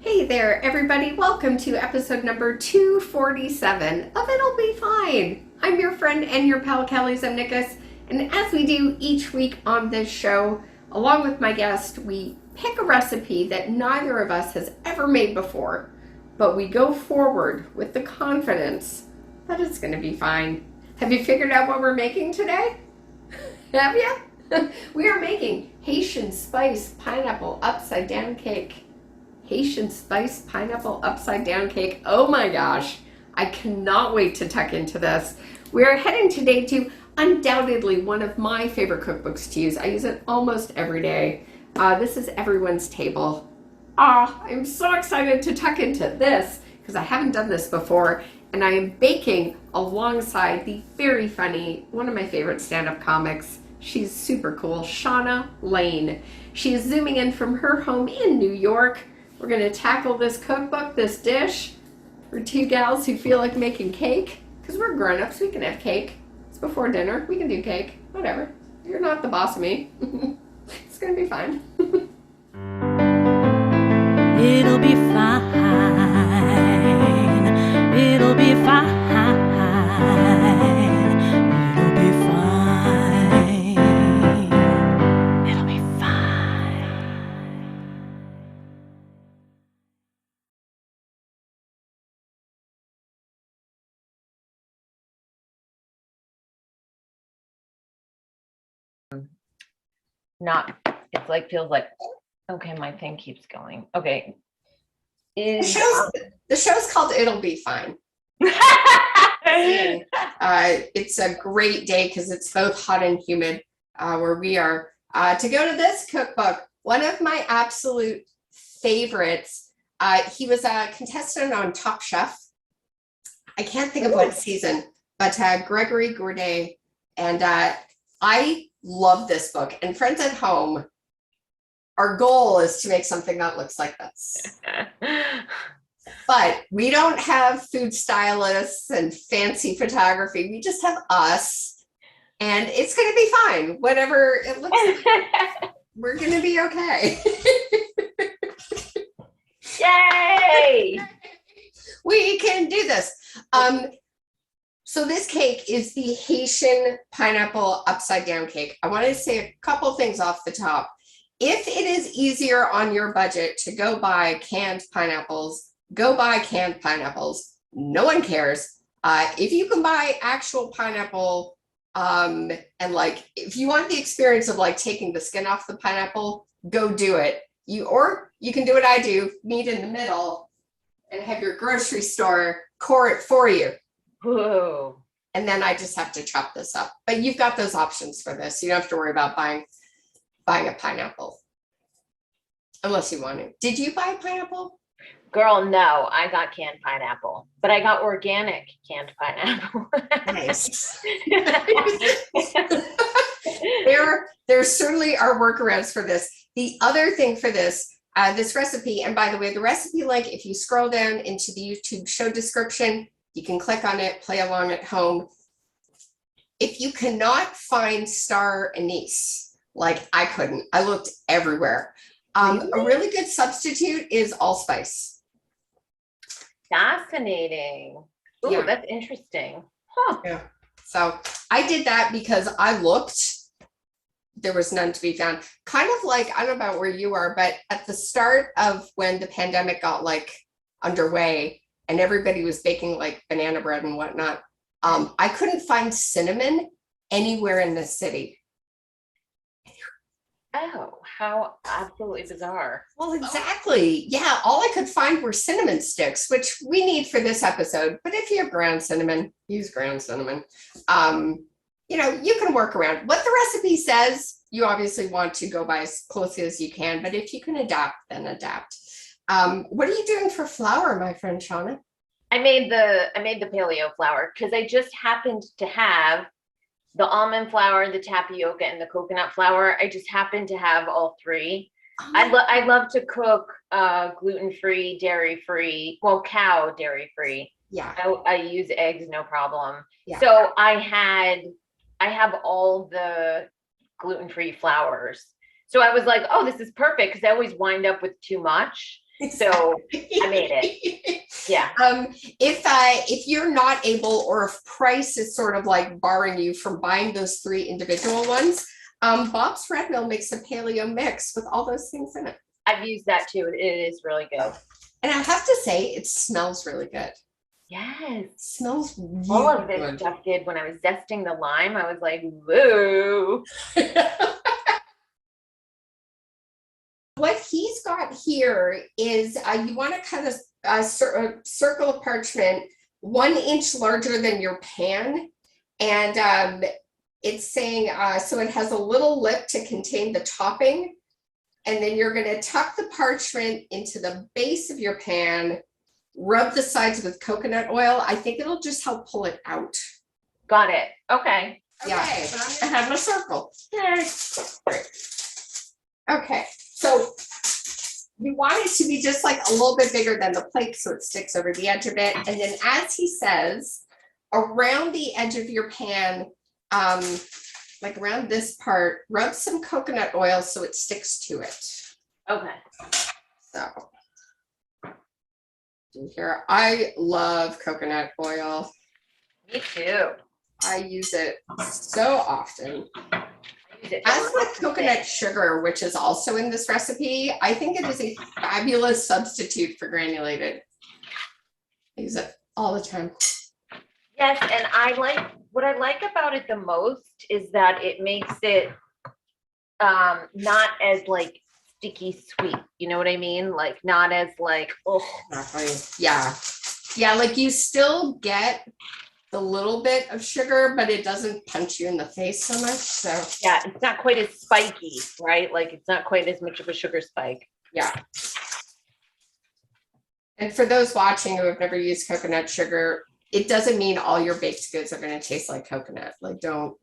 Hey there, everybody. Welcome to episode number 247 of It'll Be Fine. I'm your friend and your pal, Kelly Zemnickis, and as we do each week on this show, along with my guest, we pick a recipe that neither of us has ever made before, but we go forward with the confidence that it's going to be fine. Have you figured out what we're making today? Have you? We are making Haitian spice pineapple upside down cake. Haitian spice pineapple upside down cake. Oh my gosh, I cannot wait to tuck into this. We are heading today to undoubtedly one of my favorite cookbooks to use. I use it almost every day. This is Everyone's Table. I'm so excited to tuck into this because I haven't done this before, and I am baking alongside the very funny, one of my favorite stand-up comics. She's super cool, Shauna Lane. She is zooming in from her home in New York. We're going to tackle this cookbook, this dish, for two gals who feel like making cake. Because we're grown-ups, we can have cake. It's before dinner, we can do cake. Whatever. You're not the boss of me. It's going to be fine. It'll be fine. It'll be fine. It'll be fine. It'll be fine. It's like feels like okay, my thing keeps going. Okay. The show's called It'll Be Fine. It's a great day because it's both hot and humid where we are. To go to this cookbook, one of my absolute favorites. He was a contestant on Top Chef. I can't think of what season, but Gregory Gourdet. And I love this book. And friends at home, our goal is to make something that looks like this. But we don't have food stylists and fancy photography. We just have us. And it's going to be fine. Whatever it looks like, we're going to be okay. Yay! We can do this. So this cake is the Haitian pineapple upside down cake. I wanted to say a couple things off the top. If it is easier on your budget to go buy canned pineapples, go buy canned pineapples. No one cares. If you can buy actual pineapple, and like if you want the experience of like taking the skin off the pineapple, go do it. Or you can do what I do, meet in the middle and have your grocery store core it for you. Whoa. And then I just have to chop this up. But you've got those options for this. You don't have to worry about buying a pineapple. Unless you want to. Did you buy pineapple? Girl, no, I got canned pineapple, but I got organic canned pineapple. Nice. There certainly are workarounds for this. The other thing for this recipe, and by the way, the recipe link, if you scroll down into the YouTube show description, you can click on it, play along at home. If you cannot find star anise, like I couldn't, I looked everywhere. A really good substitute is allspice. Fascinating. Ooh, Yeah. That's interesting. Huh. Yeah. So I did that because I looked, there was none to be found. Kind of like, I don't know about where you are, but at the start of when the pandemic got like underway and everybody was baking like banana bread and whatnot, I couldn't find cinnamon anywhere in the city. Oh, how absolutely bizarre. Well, exactly. Yeah, all I could find were cinnamon sticks, which we need for this episode. But if you have ground cinnamon, use ground cinnamon. You can work around what the recipe says. You obviously want to go by as closely as you can, but if you can adapt, then adapt. What are you doing for flour, my friend Shauna? I made the paleo flour because I just happened to have the almond flour, the tapioca, and the coconut flour. I just happened to have all three. I love to cook gluten-free, dairy-free, cow dairy-free. Yeah. I use eggs, no problem. Yeah. So I have all the gluten-free flours. So I was like, oh, this is perfect because I always wind up with too much. So I made it. Yeah. If you're not able, or if price is sort of like barring you from buying those 3 individual ones, Bob's Red Mill makes a paleo mix with all those things in it. I've used that too. It is really good. And I have to say, it smells really good. Yes. It smells really All of this good. stuff did when I was zesting the lime. I was like, whoa. What he's got here is you want to cut a circle of parchment 1 inch larger than your pan. And it's saying, so it has a little lip to contain the topping. And then you're going to tuck the parchment into the base of your pan, rub the sides with coconut oil. I think it'll just help pull it out. Got it. Okay. Yeah, but I'm going to have a circle. Okay, so you want it to be just like a little bit bigger than the plate so it sticks over the edge of it. And then, as he says, around the edge of your pan, like around this part, rub some coconut oil so it sticks to it. Okay. So here, I love coconut oil. Me too. I use it so often. I use it As with coconut sugar, which is also in this recipe, I think it is a fabulous substitute for granulated. I use it all the time. Yes, and what I like about it the most is that it makes it not as like sticky sweet. You know what I mean? Like not as like, oh. Exactly. Yeah, like you still get the little bit of sugar, but it doesn't punch you in the face so much. So Yeah, it's not quite as spiky, right? Like it's not quite as much of a sugar spike. yeah. And for those watching who have never used coconut sugar, it doesn't mean all your baked goods are going to taste like coconut. Like, don't.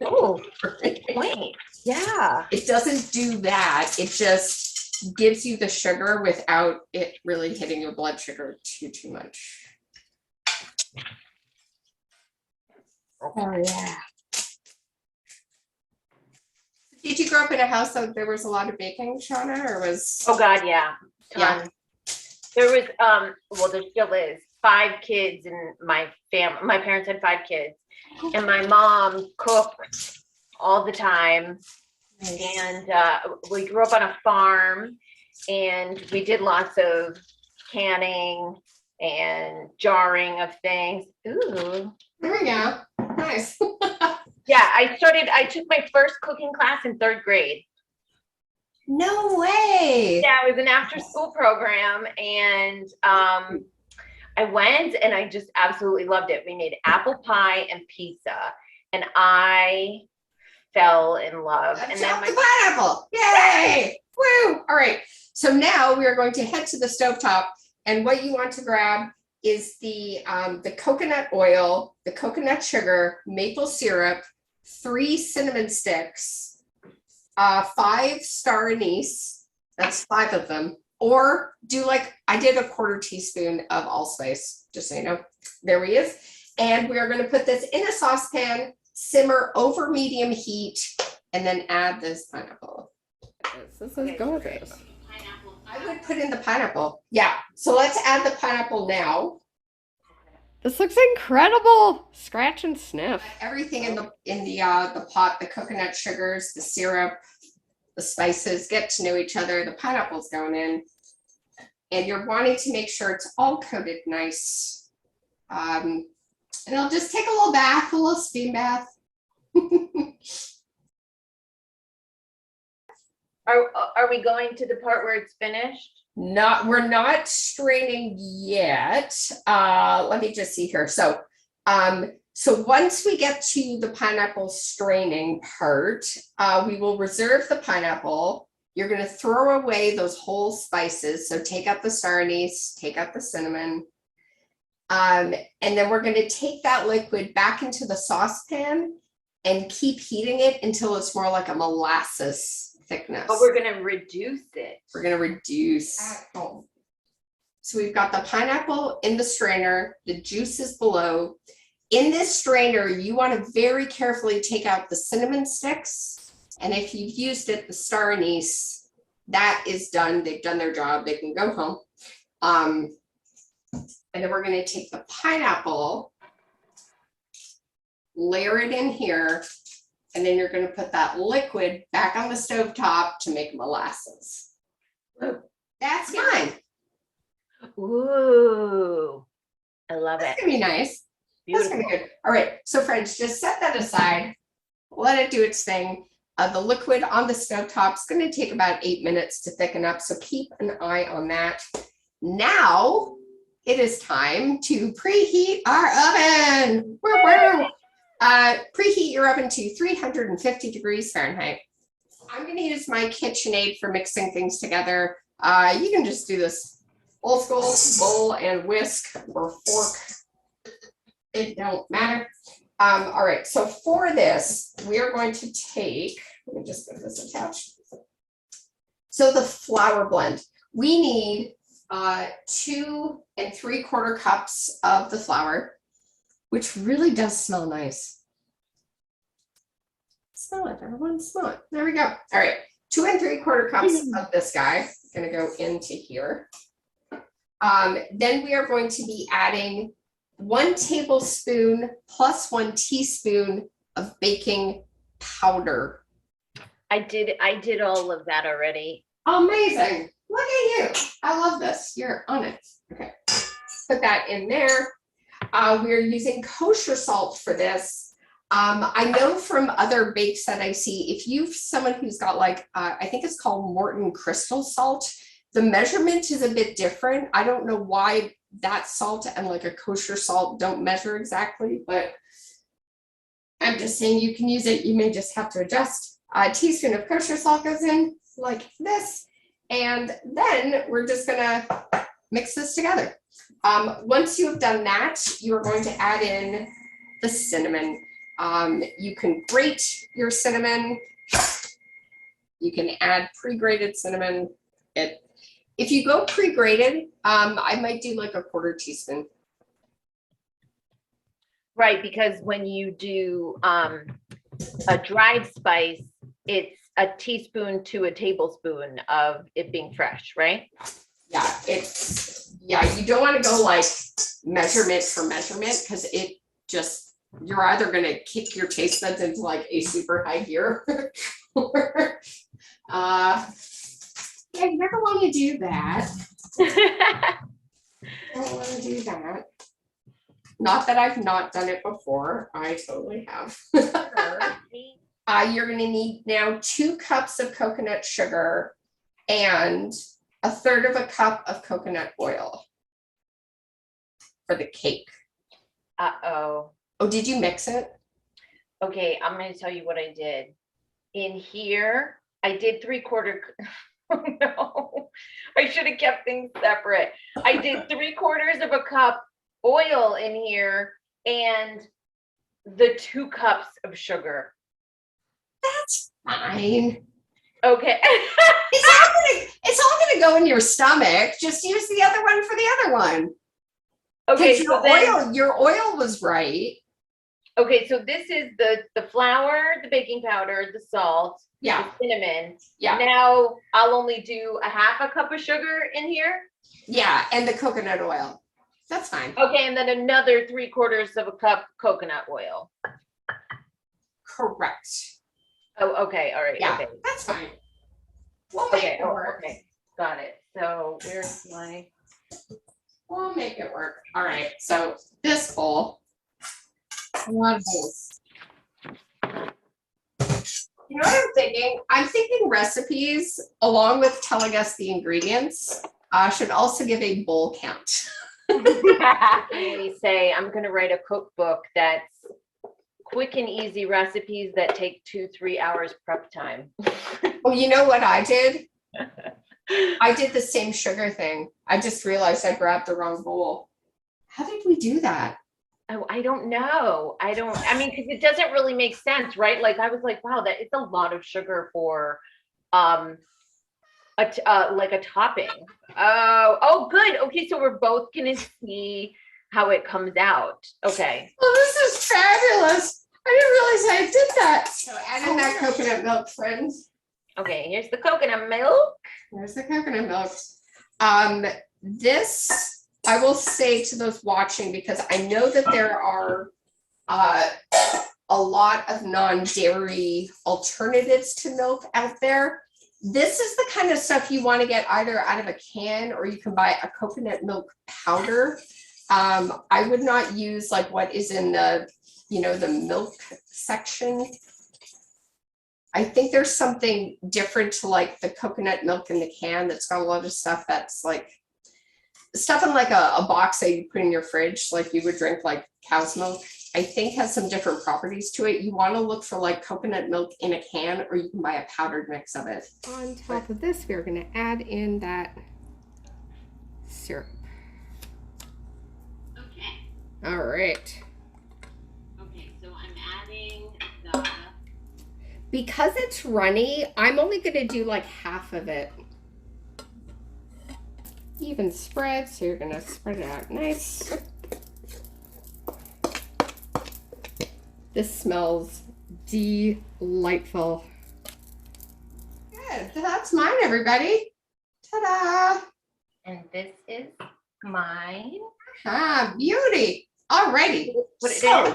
Oh, good point. Yeah. It doesn't do that. It just gives you the sugar without it really hitting your blood sugar too much. Oh yeah. Did you grow up in a house that there was a lot of baking, Shauna, or was? Oh God, yeah. Yeah. There was well, there still is 5 kids in my family. My parents had 5 kids, and my mom cooked all the time. Nice. And we grew up on a farm, and we did lots of canning and jarring of things. Ooh. There we go. Nice. Yeah, I took my first cooking class in 3rd grade. No way. Yeah, it was an after school program, and I went and I just absolutely loved it. We made apple pie and pizza, and I fell in love. And And then then the pineapple. Yay! Woo! All right. So now we are going to head to the stovetop, and what you want to grab is the coconut oil, the coconut sugar, maple syrup, 3 cinnamon sticks, 5 star anise. That's 5 of them. Or do like I did, a 1/4 teaspoon of allspice, just so you know. There he is. And we are going to put this in a saucepan, simmer over medium heat, and then add this pineapple. This is gorgeous. I would put in the pineapple. Yeah. So let's add the pineapple now. This looks incredible. Scratch and sniff. Everything in the pot, the coconut sugars, the syrup, the spices get to know each other. The pineapple's going in, and you're wanting to make sure it's all coated nice. And it'll just take a little bath, a little steam bath. are we going to the part where it's finished? We're not straining yet. Let me just see here. So once we get to the pineapple straining part, we will reserve the pineapple. You're going to throw away those whole spices. So take out the star anise, take out the cinnamon. And then we're going to take that liquid back into the saucepan and keep heating it until it's more like a molasses thickness. But we're going to reduce it. We're going to reduce. So we've got the pineapple in the strainer, the juice is below. In this strainer, you want to very carefully take out the cinnamon sticks. And if you've used it, the star anise, that is done. They've done their job. They can go home. And then we're going to take the pineapple, layer it in here, and then you're going to put that liquid back on the stove top to make molasses. That's fine. Ooh, I love That's it. going to be nice. That's Beautiful. going to be good. All right, so friends, just set that aside. Let it do its thing. The liquid on the stove top is going to take about 8 minutes to thicken up, so keep an eye on that. Now it is time to preheat our oven. Preheat your oven to 350 degrees Fahrenheit. I'm going to use my KitchenAid for mixing things together. You can just do this old school, bowl and whisk or fork. It don't matter. All right, so for this, we are going to take, let me just get this attached. So the flour blend, we need 2 3/4 cups of the flour, which really does smell nice. Smell it, everyone, smell it. There we go. All right, 2 3/4 cups of this guy, gonna go into here. Then we are going to be adding 1 tablespoon plus 1 teaspoon of baking powder. I did all of that already. Amazing. Look at you. I love this. You're on it. Okay. Put that in there. We're using kosher salt for this. I know from other bakes that I see, if you've someone who's got like, I think it's called Morton crystal salt, the measurement is a bit different. I don't know why that salt and like a kosher salt don't measure exactly, but I'm just saying you can use it. You may just have to adjust. A teaspoon of kosher salt goes in like this. And then we're just gonna mix this together. Once you have done that, you are going to add in the cinnamon. You can grate your cinnamon. You can add pre-grated cinnamon. If you go pre-grated, I might do like a 1/4 teaspoon. Right, because when you do a dried spice, it's a teaspoon to a tablespoon of it being fresh, right? Yeah, you don't want to go like measurement for measurement because it just, you're either going to kick your taste buds into like a super high gear or yeah, you never want to do that. Don't want to do that. Not that I've not done it before. I totally have. You're going to need now 2 cups of coconut sugar and 1/3 cup of coconut oil for the cake. Uh-oh. Oh, did you mix it? Okay, I'm going to tell you what I did. In here, I did 3/4. Oh no, I should have kept things separate. I did 3/4 cup oil in here and the 2 cups of sugar. That's fine. Okay. It's all gonna go in your stomach. Just use the other one for the other one. Okay, Because your oil was right. Okay, so this is the flour, the baking powder, the salt, Yeah. the cinnamon. Yeah. Now I'll only do a 1/2 cup of sugar in here. Yeah, and the coconut oil. That's fine. Okay, and then another 3/4 cup coconut oil. Correct. Oh, okay, all right. Yeah, Okay. that's fine. We'll make it work. Okay, got it. So where's my? We'll make it work. All right, so this bowl, a lot of bowls. You know what I'm thinking? I'm thinking recipes, along with telling us the ingredients, should also give a bowl count. We say I'm gonna write a cookbook that's quick and easy recipes that take 2-3 hours prep time. Well, you know what I did? I did the same sugar thing. I just realized I grabbed the wrong bowl. How did we do that? Oh, I don't know. I mean, because it doesn't really make sense, right? Like I was like, wow, that is a lot of sugar for like a topping. Oh, good. Okay, so we're both gonna see how it comes out. Okay. Oh, this is fabulous. I didn't realize I did that. So add in that coconut milk, friends. Okay, here's the coconut milk. There's the coconut milk. This I will say to those watching, because I know that there are a lot of non-dairy alternatives to milk out there. This is the kind of stuff you want to get either out of a can, or you can buy a coconut milk powder. I would not use like what is in the, the milk section. I think there's something different to like the coconut milk in the can that's got a lot of stuff that's like stuff in like a box that you put in your fridge, like you would drink like cow's milk. I think has some different properties to it. You want to look for like coconut milk in a can, or you can buy a powdered mix of it. On top of this, we're going to add in that syrup. Okay. All right. Okay, so I'm adding the... Because it's runny, I'm only going to do like half of it. Even spread, so you're going to spread it out nice. This smells delightful. Good, that's mine, everybody. Ta-da! And this is mine. Ah, beauty. Alrighty. What it So is.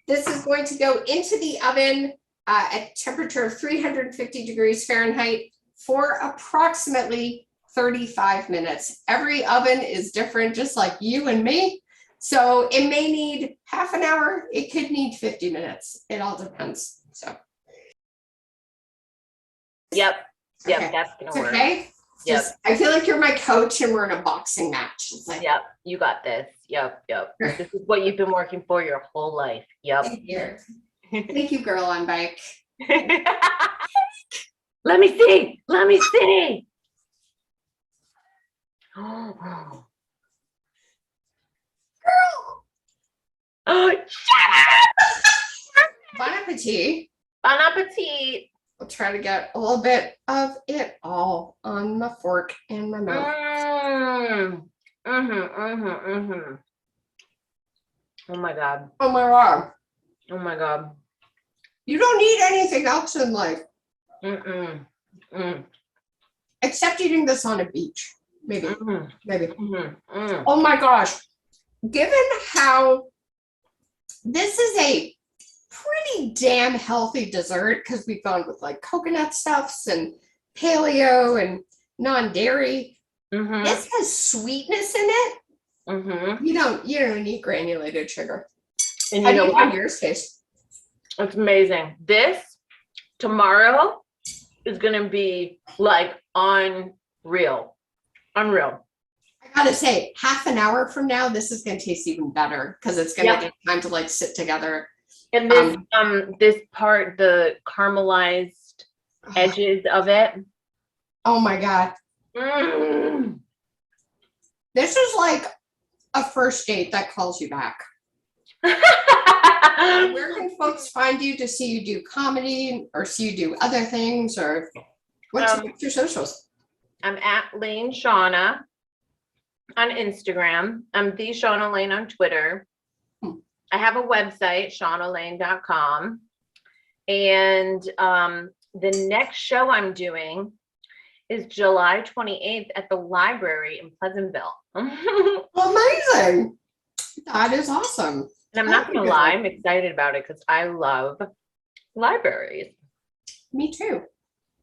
this is going to go into the oven at temperature of 350 degrees Fahrenheit for approximately 35 minutes. Every oven is different, just like you and me. So it may need half an hour. It could need 50 minutes. It all depends. So. Yep, Okay. that's gonna work. Okay. Yep. Just, I feel like you're my coach and we're in a boxing match. It's like, Yep, you got this. Yep. This is what you've been working for your whole life. Yep. thank you. Thank you, girl on bike. Let me see. Oh, shut up! Bon appetit. Bon appetit. I'll try to get a little bit of it all on my fork and my mouth. Oh my God. Oh my God. Oh my God. You don't need anything else in life Mm. except eating this on a beach. Maybe. Maybe. Mm. Oh my gosh. Given how this is a pretty damn healthy dessert, because we've gone with like coconut stuffs and paleo and non-dairy. This has sweetness in it. You don't need granulated sugar. And How you do know you what? find yours taste? It's amazing. This tomorrow is gonna be like unreal. Unreal. I gotta say, half an hour from now, this is gonna taste even better because it's gonna take time to like sit together. And this this part, the caramelized edges of it. Oh my God. This is like a first date that calls you back. Where can folks find you to see you do comedy or see you do other things, or what's your socials? I'm at Lane Shauna on Instagram. I'm the Shauna Lane on Twitter. I have a website, shaunalane.com. And the next show I'm doing is July 28th at the library in Pleasantville. Amazing. That is awesome. And I'm not gonna lie, I'm excited about it because I love libraries. Me too.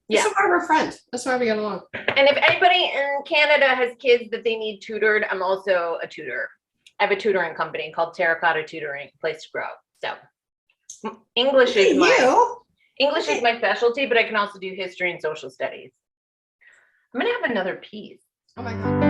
Yeah. This is why we're friends. That's why we get along. And if anybody in Canada has kids that they need tutored, I'm also a tutor. I have a tutoring company called Terracotta Tutoring, Place to Grow. So English is my specialty, but I can also do history and social studies. I'm gonna have another piece. Oh my God.